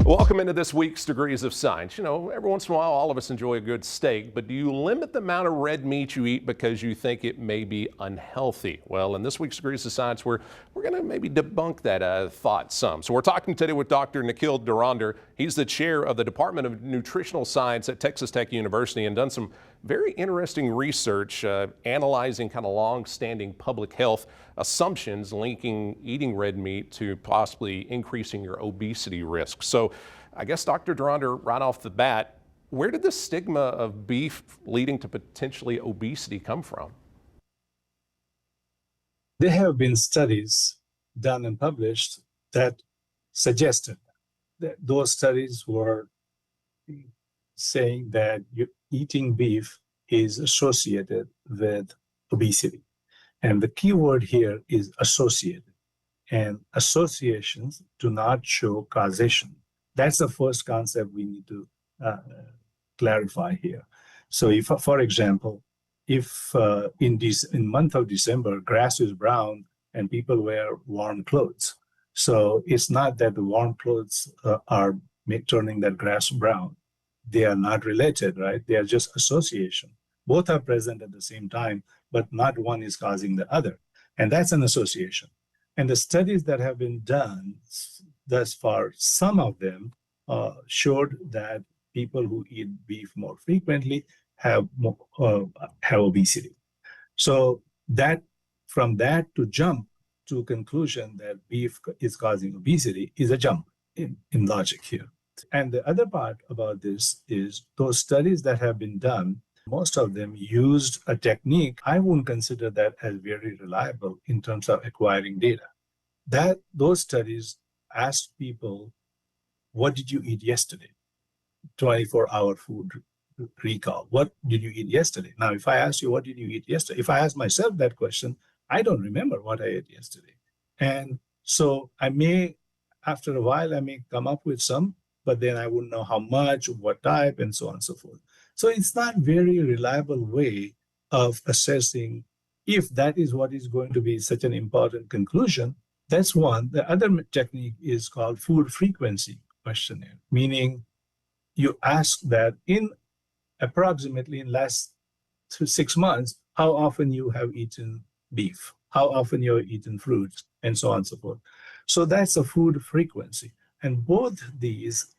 Welcome into this week's Degrees of Science. You know, every once in a while, all of us enjoy a good steak, but do you limit the amount of red meat you eat because you think it may be unhealthy? Well, in this week's Degrees of Science, we're going to maybe debunk that thought some. So we're talking today with Dr. Nikhil Dhurandhar. He's the chair of the Department of Nutritional Science at Texas Tech University and done some very interesting research analyzing kind of long-standing public health assumptions linking eating red meat to possibly increasing your obesity risk. So I guess Dr. Dhurandhar, right off the bat, where did the stigma of beef leading to potentially obesity come from? There have been studies done and published that suggested that those studies were saying that eating beef is associated with obesity. And the key word here is associated. And associations do not show causation. That's the first concept we need to clarify here. So if, for example, if in month of December, grass is brown and people wear warm clothes. So it's not that the warm clothes are turning that grass brown. They are not related, right? They are just association. Both are present at the same time, but not one is causing the other. And that's an association. And the studies that have been done thus far, some of them showed that people who eat beef more frequently have obesity. So that from that to jump to conclusion that beef is causing obesity is a jump in logic here. And the other part about this is those studies that have been done, most of them used a technique. I wouldn't consider that as very reliable in terms of acquiring data. Those studies asked people, what did you eat yesterday? 24-hour food recall. What did you eat yesterday? Now, if I ask you, what did you eat yesterday? If I ask myself that question, I don't remember what I ate yesterday. And so after a while, I may come up with some, but then I wouldn't know how much, what type, and so on and so forth. So it's not very reliable way of assessing if that is what is going to be such an important conclusion. That's one. The other technique is called food frequency questionnaire, meaning you ask that in approximately in last 6 months, how often you have eaten beef, how often you have eaten fruits, and so on and so forth. So that's a food frequency. And both these,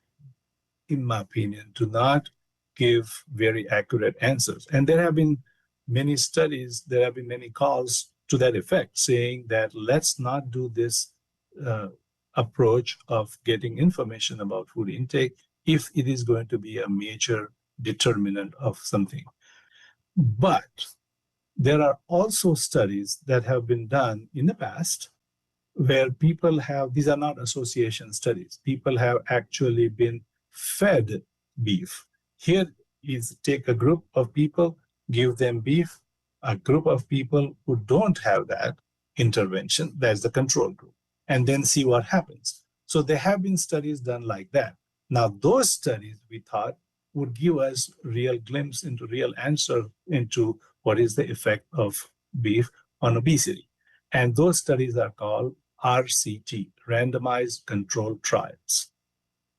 in my opinion, do not give very accurate answers. And there have been many studies, there have been many calls to that effect, saying that let's not do this approach of getting information about food intake if it is going to be a major determinant of something. But there are also studies that have been done in the past where people have, these are not association studies, people have actually been fed beef. Here is take a group of people, give them beef, a group of people who don't have that intervention, that's the control group, and then see what happens. So there have been studies done like that. Now, those studies we thought would give us real glimpse into real answer into what is the effect of beef on obesity. And those studies are called RCT, randomized controlled trials.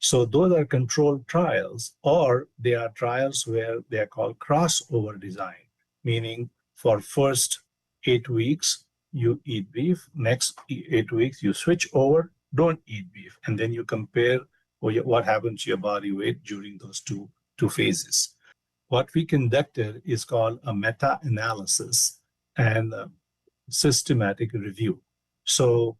So those are controlled trials, or they are trials where they are called crossover design, meaning for first 8 weeks, you eat beef, next 8 weeks, you switch over, don't eat beef. And then you compare what happens to your body weight during those two phases. What we conducted is called a meta-analysis and a systematic review. So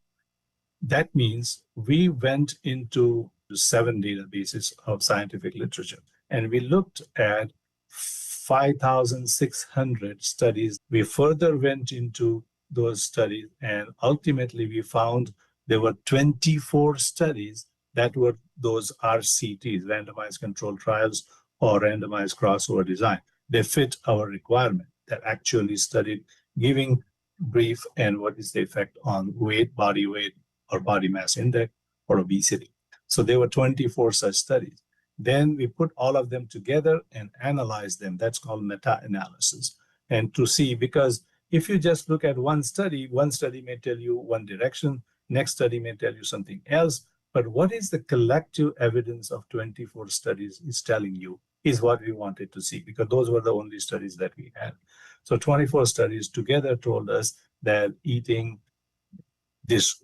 that means we went into 7 databases of scientific literature, and we looked at 5,600 studies. We further went into those studies, and ultimately we found there were 24 studies that were those RCTs, randomized controlled trials or randomized crossover design. They fit our requirement that actually studied giving beef and what is the effect on weight, or body mass index, or obesity. So there were 24 such studies. Then we put all of them together and analyze them. That's called meta-analysis. And to see, because if you just look at one study may tell you one direction, next study may tell you something else. But what is the collective evidence of 24 studies is telling you is what we wanted to see, because those were the only studies that we had. So 24 studies together told us that eating this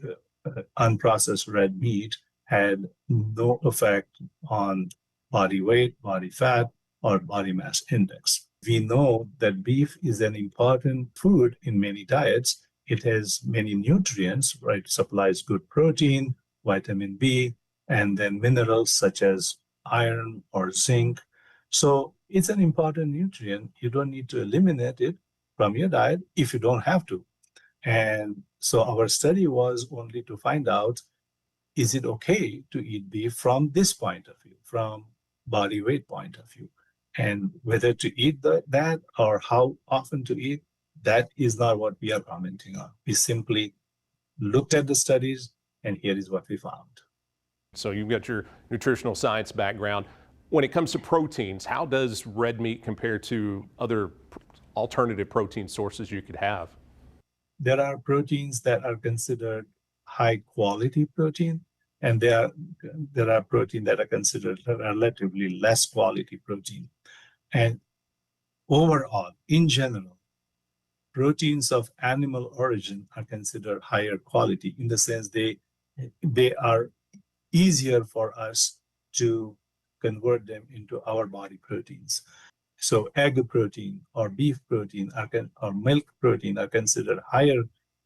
unprocessed red meat had no effect on body weight, body fat, or body mass index. We know that beef is an important food in many diets. It has many nutrients, right? It supplies good protein, vitamin B, and then minerals such as iron or zinc. So it's an important nutrient. You don't need to eliminate it from your diet if you don't have to. And so our study was only to find out, is it okay to eat beef from this point of view, from body weight point of view? And whether to eat that or how often to eat, that is not what we are commenting on. We simply looked at the studies, and here is what we found. So you've got your nutritional science background. When it comes to proteins, how does red meat compare to other alternative protein sources you could have? There are proteins that are considered high quality protein, and there are proteins that are considered relatively less quality protein. And overall, in general, proteins of animal origin are considered higher quality in the sense they are easier for us to convert them into our body proteins. So egg protein or beef protein or milk protein are considered higher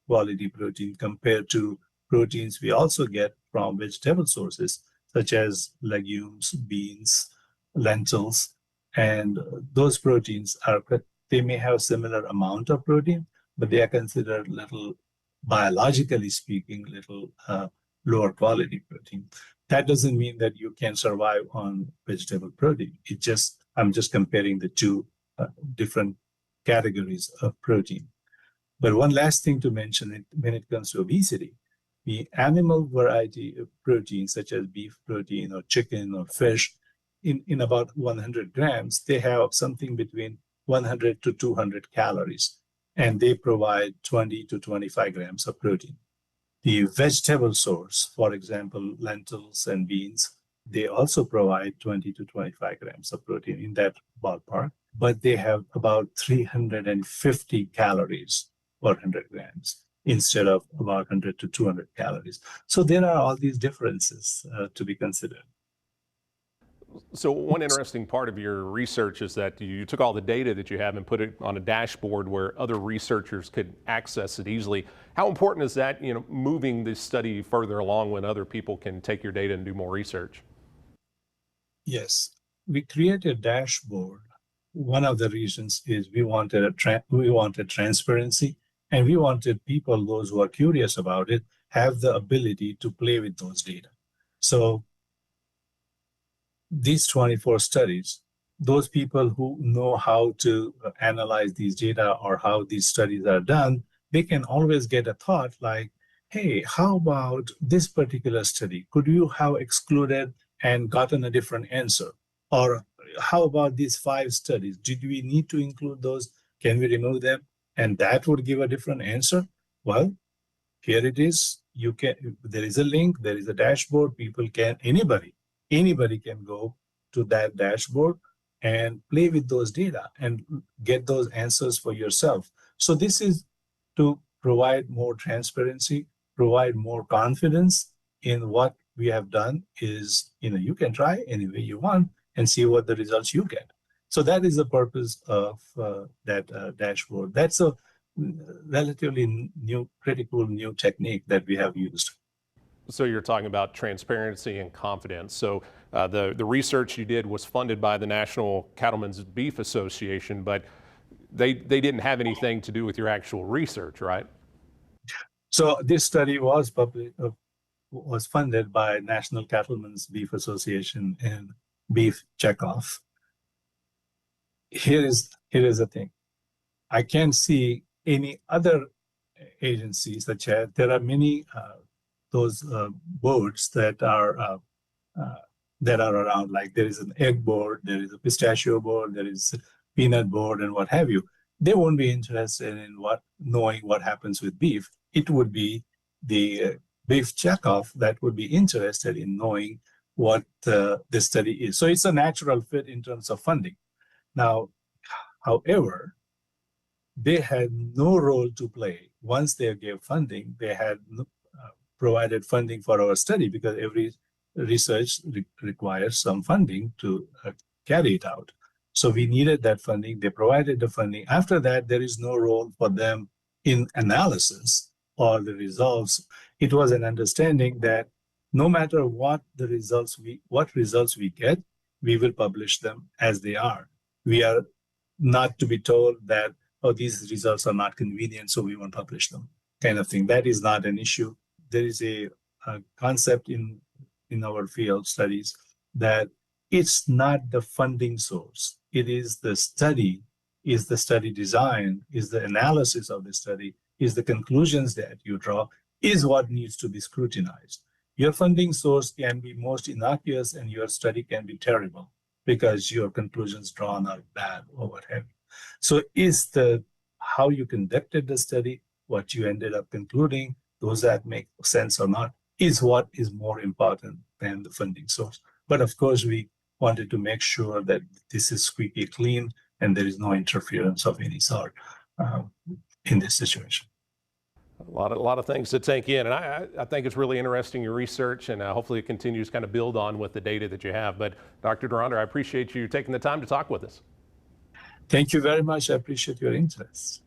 quality protein compared to proteins we also get from vegetable sources, such as legumes, beans, lentils. And those proteins they may have similar amount of protein, but they are considered little, biologically speaking, little lower quality protein. That doesn't mean that you can survive on vegetable protein. I'm just comparing the two different categories of protein. But one last thing to mention when it comes to obesity, the animal variety of protein, such as beef protein or chicken or fish, in about 100 grams, they have something between 100 to 200 calories, and they provide 20 to 25 grams of protein. The vegetable source, for example, lentils and beans, they also provide 20 to 25 grams of protein in that ballpark, but they have about 350 calories per 100 grams instead of about 100 to 200 calories. So there are all these differences to be considered. So one interesting part of your research is that you took all the data that you have and put it on a dashboard where other researchers could access it easily. How important is that, moving this study further along when other people can take your data and do more research? Yes, we created a dashboard. One of the reasons is we wanted transparency, and we wanted people, those who are curious about it, have the ability to play with those data. So these 24 studies, those people who know how to analyze these data or how these studies are done, they can always get a thought like, hey, how about this particular study? Could you have excluded and gotten a different answer? Or how about these 5 studies? Did we need to include those? Can we remove them? And that would give a different answer. Well, here it is. There is a link, there is a dashboard. Anybody can go to that dashboard and play with those data and get those answers for yourself. So this is to provide more transparency, provide more confidence in what we have done. Is, you can try any way you want and see what the results you get. So that is the purpose of that dashboard. That's a relatively pretty cool new technique that we have used. So you're talking about transparency and confidence. So the research you did was funded by the National Cattlemen's Beef Association, but they didn't have anything to do with your actual research, right? So this study was funded by National Cattlemen's Beef Association and Beef Checkoff. Here is the thing. I can't see any other agencies such as there are many those boards that are around. Like there is an egg board, there is a pistachio board, there is a peanut board, and what have you. They won't be interested in knowing what happens with beef. It would be the beef checkoff that would be interested in knowing what the study is. So it's a natural fit in terms of funding. Now, however, they had no role to play. Once they gave funding, they had provided funding for our study because every research requires some funding to carry it out. So we needed that funding. They provided the funding. After that, there is no role for them in analysis or the results. It was an understanding that no matter what results we get, we will publish them as they are. We are not to be told that, oh, these results are not convenient, so we won't publish them, kind of thing. That is not an issue. There is a concept in our field studies that it's not the funding source. It is the study design, is the analysis of the study, is the conclusions that you draw, is what needs to be scrutinized. Your funding source can be most innocuous and your study can be terrible because your conclusions drawn are bad or what have you. So is the how you conducted the study, what you ended up concluding, those that make sense or not, is what is more important than the funding source. But of course, we wanted to make sure that this is squeaky clean and there is no interference of any sort in this situation. A lot of things to take in, and I think it's really interesting, your research, and hopefully it continues to kind of build on with the data that you have. But Dr. Dhurandhar, I appreciate you taking the time to talk with us. Thank you very much. I appreciate your interest.